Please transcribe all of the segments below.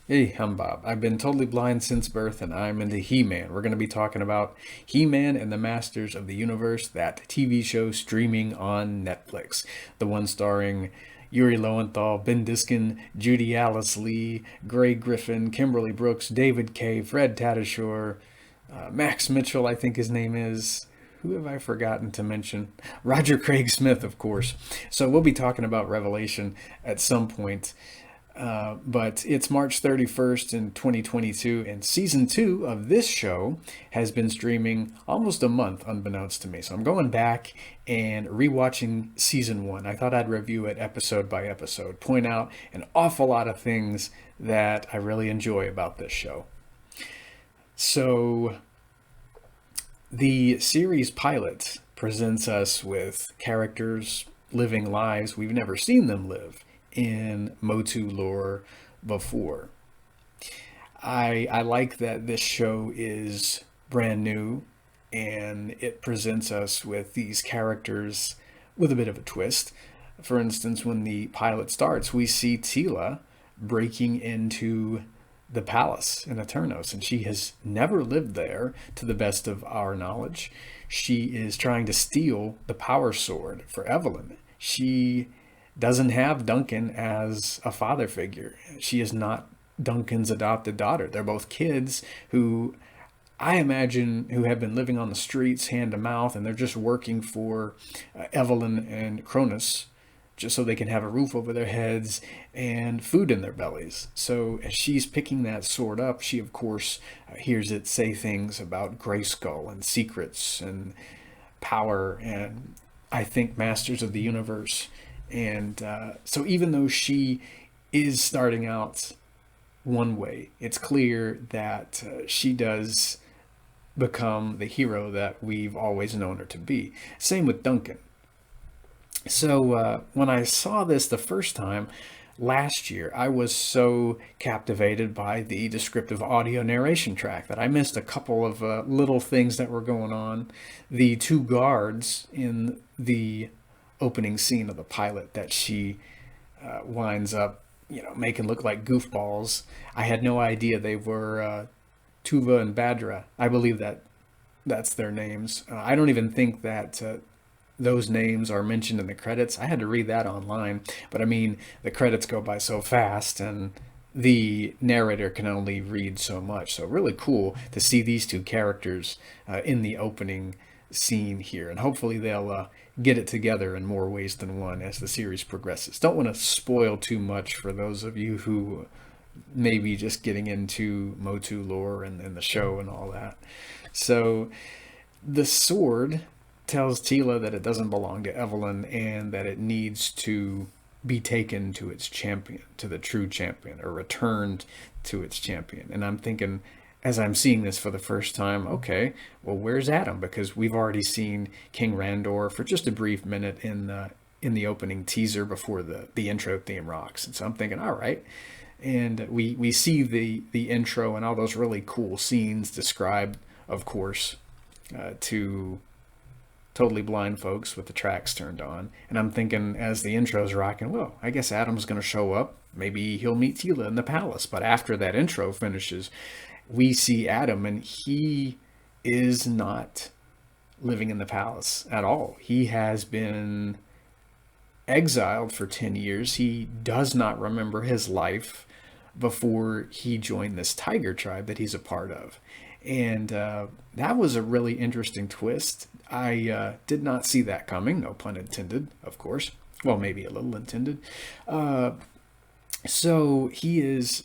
Hey, I'm Bob. I've been totally blind since birth, and I'm into He-Man. We're going to be talking about He-Man and the Masters of the Universe, that TV show streaming on Netflix. The one starring Yuri Lowenthal, Ben Diskin, Judy Alice Lee, Gray Griffin, Kimberly Brooks, David Kay, Fred Tatasciore, Max Mitchell, I think his name is. Who have I forgotten to mention? Roger Craig Smith, of course. So we'll be talking about Revelation at some point. But it's March 31st in 2022, and season 2 of this show has been streaming almost a month, unbeknownst to me. So I'm going back and rewatching season 1. I thought I'd review it episode by episode, point out an awful lot of things that I really enjoy about this show. So, the series pilot presents us with characters living lives we've never seen them live in MOTU lore before. I like that this show is brand new and it presents us with these characters with a bit of a twist. For instance, when the pilot starts, we see Tila breaking into the palace in Eternos, and she has never lived there to the best of our knowledge. She is trying to steal the power sword for Evelyn. She doesn't have Duncan as a father figure. She is not Duncan's adopted daughter. They're both kids who I imagine who have been living on the streets hand to mouth, and they're just working for Evelyn and Cronus just so they can have a roof over their heads and food in their bellies. So as she's picking that sword up, she of course hears it say things about Grayskull and secrets and power and I think masters of the universe. And so even though she is starting out one way, it's clear that she does become the hero that we've always known her to be. Same with Duncan. So when I saw this the first time last year, I was so captivated by the descriptive audio narration track that I missed a couple of little things that were going on. The two guards in the opening scene of the pilot that she winds up, making look like goofballs. I had no idea they were Tuva and Badra. I believe that's their names. I don't even think that those names are mentioned in the credits. I had to read that online, but I mean, the credits go by so fast and the narrator can only read so much. So really cool to see these two characters in the opening scene here, and hopefully they'll get it together in more ways than one as the series progresses. Don't want to spoil too much for those of you who may be just getting into MOTU lore and the show and all that. So the sword tells Tila that it doesn't belong to Evelyn and that it needs to be taken to its champion, to the true champion, or returned to its champion. And I'm thinking, as I'm seeing this for the first time, okay, well, where's Adam? Because we've already seen King Randor for just a brief minute in the opening teaser before the intro theme rocks. And so I'm thinking, all right. And we see the intro and all those really cool scenes described, of course, to totally blind folks with the tracks turned on. And I'm thinking, as the intro's rocking, well, I guess Adam's going to show up. Maybe he'll meet Tila in the palace. But after that intro finishes, we see Adam, and he is not living in the palace at all. He has been exiled for 10 years. He does not remember his life before he joined this tiger tribe that he's a part of. And that was a really interesting twist. I did not see that coming, no pun intended, of course. Well, maybe a little intended. So he is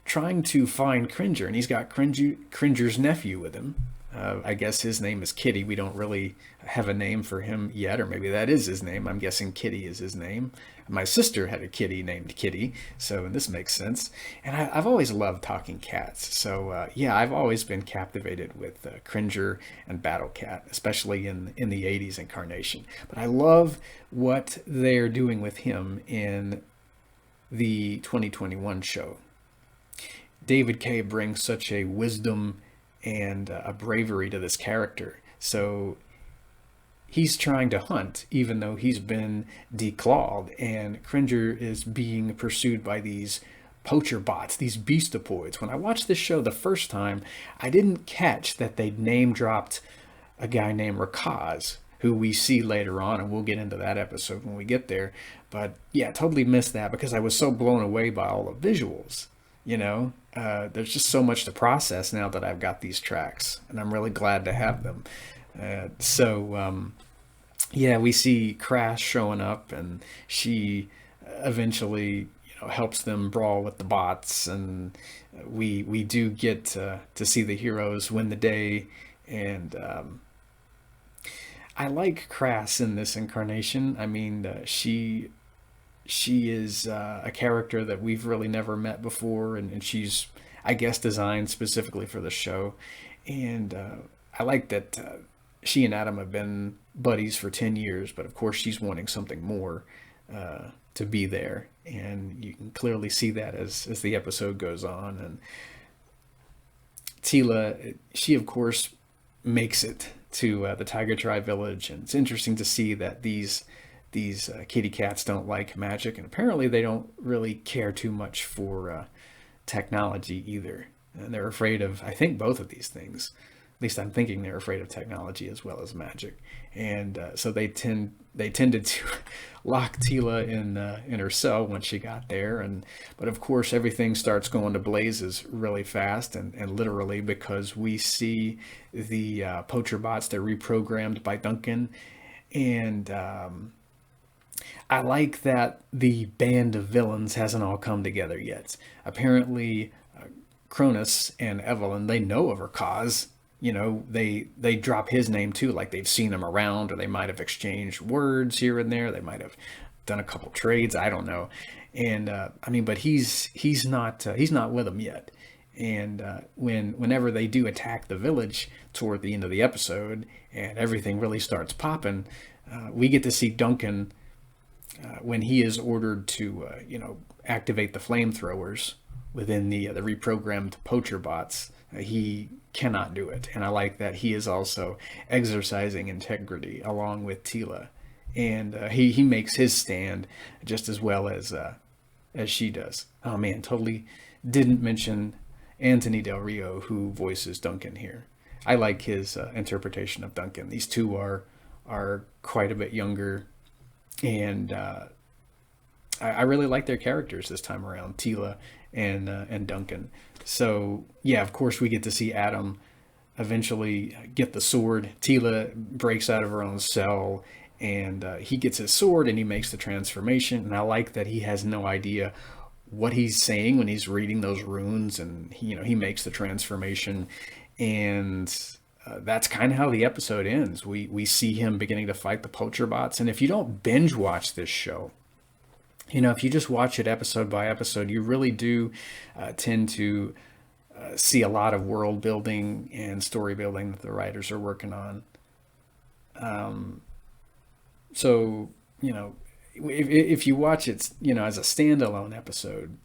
trying to find Cringer, and he's got Cringer's nephew with him. I guess his name is Kitty. We don't really have a name for him yet, or maybe that is his name. I'm guessing Kitty is his name. My sister had a kitty named Kitty, so this makes sense. And I've always loved talking cats. So yeah, I've always been captivated with Cringer and Battle Cat, especially in the 80s incarnation. But I love what they're doing with him in the 2021 show. David Kay brings such a wisdom and a bravery to this character. So he's trying to hunt, even though he's been declawed, and Cringer is being pursued by these poacher bots, these beastopoids. When I watched this show the first time, I didn't catch that they'd name dropped a guy named Rakaz, who we see later on, and we'll get into that episode when we get there. But yeah, totally missed that because I was so blown away by all the visuals. There's just so much to process now that I've got these tracks, and I'm really glad to have them. Yeah, we see Crash showing up, and she eventually, helps them brawl with the bots, and we do get to see the heroes win the day. And I like Crass in this incarnation. I mean, she is a character that we've really never met before, and she's, I guess, designed specifically for the show. And I like that she and Adam have been buddies for 10 years, but of course she's wanting something more to be there. And you can clearly see that as the episode goes on. And Tila, she of course makes it to the Tiger Tribe village, and it's interesting to see that these kitty cats don't like magic, and apparently they don't really care too much for technology either. And they're afraid of, I think, both of these things. At least I'm thinking they're afraid of technology as well as magic. And so they tended to lock Tila in her cell when she got there. But of course everything starts going to blazes really fast, and literally, because we see the poacher bots. They're reprogrammed by Duncan. And I like that the band of villains hasn't all come together yet. Apparently Cronus and Evelyn, they know of her cause. They drop his name too, like they've seen him around, or they might have exchanged words here and there. They might have done a couple trades. I don't know. And but he's not with them yet. And whenever they do attack the village toward the end of the episode, and everything really starts popping, we get to see Duncan when he is ordered to activate the flamethrowers within the reprogrammed poacher bots. He cannot do it, and I like that he is also exercising integrity along with Tila, and he makes his stand just as well as she does. Oh man, totally didn't mention Anthony Del Rio, who voices Duncan here. I like his interpretation of Duncan. These two are quite a bit younger, and I really like their characters this time around, Tila and Duncan. So yeah, of course we get to see Adam eventually get the sword. Tila breaks out of her own cell, and he gets his sword and he makes the transformation. And I like that he has no idea what he's saying when he's reading those runes, and he makes the transformation. And that's kind of how the episode ends. We see him beginning to fight the poacher bots. And if you don't binge watch this show, if you just watch it episode by episode, you really do tend to see a lot of world building and story building that the writers are working on. So, if you watch it, as a standalone episode,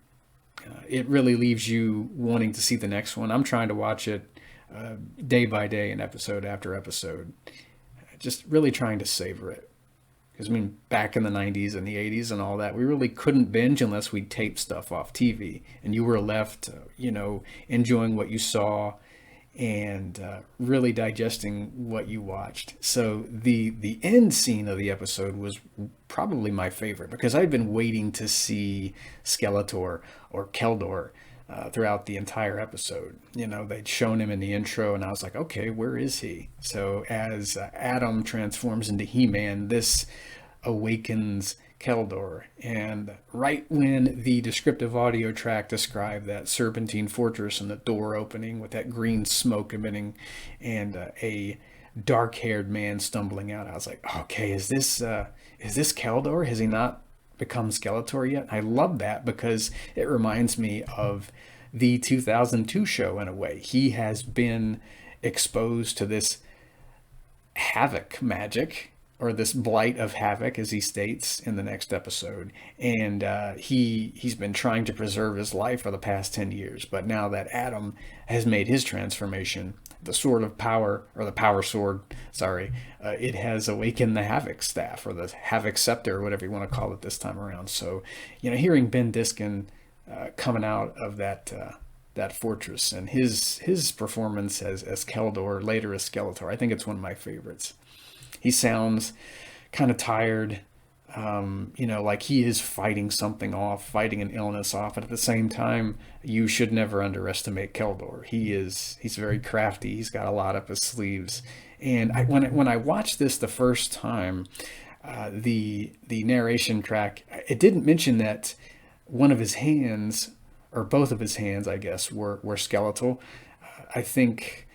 it really leaves you wanting to see the next one. I'm trying to watch it day by day and episode after episode, just really trying to savor it. Because, back in the 90s and the 80s and all that, we really couldn't binge unless we taped stuff off TV. And you were left, enjoying what you saw and really digesting what you watched. So the end scene of the episode was probably my favorite, because I'd been waiting to see Skeletor or Keldor throughout the entire episode. They'd shown him in the intro, and I was like, okay, where is he? So as Adam transforms into He-Man, this awakens Keldor. And right when the descriptive audio track described that serpentine fortress and the door opening with that green smoke emitting and a dark-haired man stumbling out, I was like, okay, is this Keldor? Has he not become Skeletor yet? I love that, because it reminds me of the 2002 show in a way. He has been exposed to this havoc magic, or this blight of havoc, as he states in the next episode. And he's been trying to preserve his life for the past 10 years. But now that Adam has made his transformation, the sword of power, or the power sword, it has awakened the havoc staff, or the havoc scepter, or whatever you want to call it this time around. So, hearing Ben Diskin coming out of that fortress, and his performance as Keldor, later as Skeletor, I think it's one of my favorites. He sounds kind of tired, like he is fighting something off, fighting an illness off. But at the same time, you should never underestimate Keldor. He's very crafty. He's got a lot up his sleeves. And when I watched this the first time, the narration track, it didn't mention that one of his hands, or both of his hands, I guess, were skeletal. I think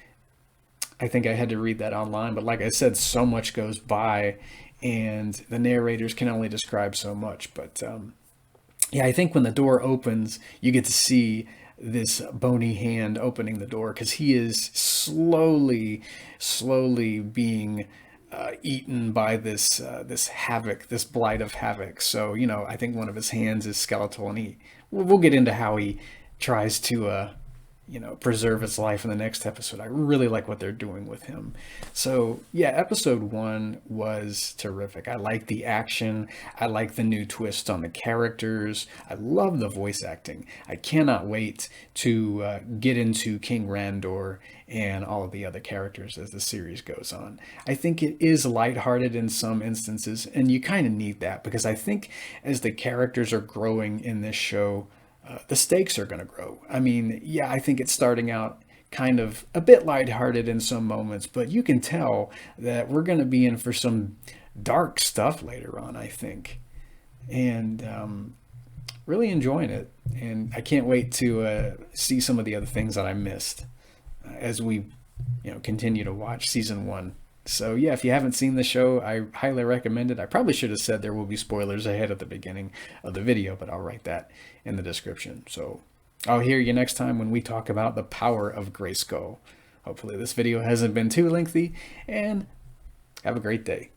I had to read that online, but like I said, so much goes by, and the narrators can only describe so much. But yeah, I think when the door opens, you get to see this bony hand opening the door, because he is slowly being eaten by this havoc, this blight of havoc. So I think one of his hands is skeletal, and we'll get into how he tries to preserve his life in the next episode. I really like what they're doing with him. So yeah, episode 1 was terrific. I like the action. I like the new twist on the characters. I love the voice acting. I cannot wait to get into King Randor and all of the other characters as the series goes on. I think it is lighthearted in some instances, and you kind of need that, because I think as the characters are growing in this show, the stakes are going to grow. I mean, yeah, I think it's starting out kind of a bit lighthearted in some moments, but you can tell that we're going to be in for some dark stuff later on, I think. And really enjoying it. And I can't wait to see some of the other things that I missed as we continue to watch season 1. So yeah, if you haven't seen the show, I highly recommend it. I probably should have said there will be spoilers ahead at the beginning of the video, but I'll write that in the description. So I'll hear you next time when we talk about the power of Grayskull. Hopefully this video hasn't been too lengthy, and have a great day.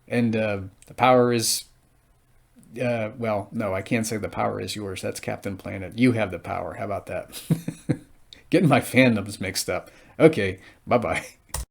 And the power is, well, no, I can't say the power is yours. That's Captain Planet. You have the power. How about that? Getting my fandoms mixed up. Okay, bye-bye.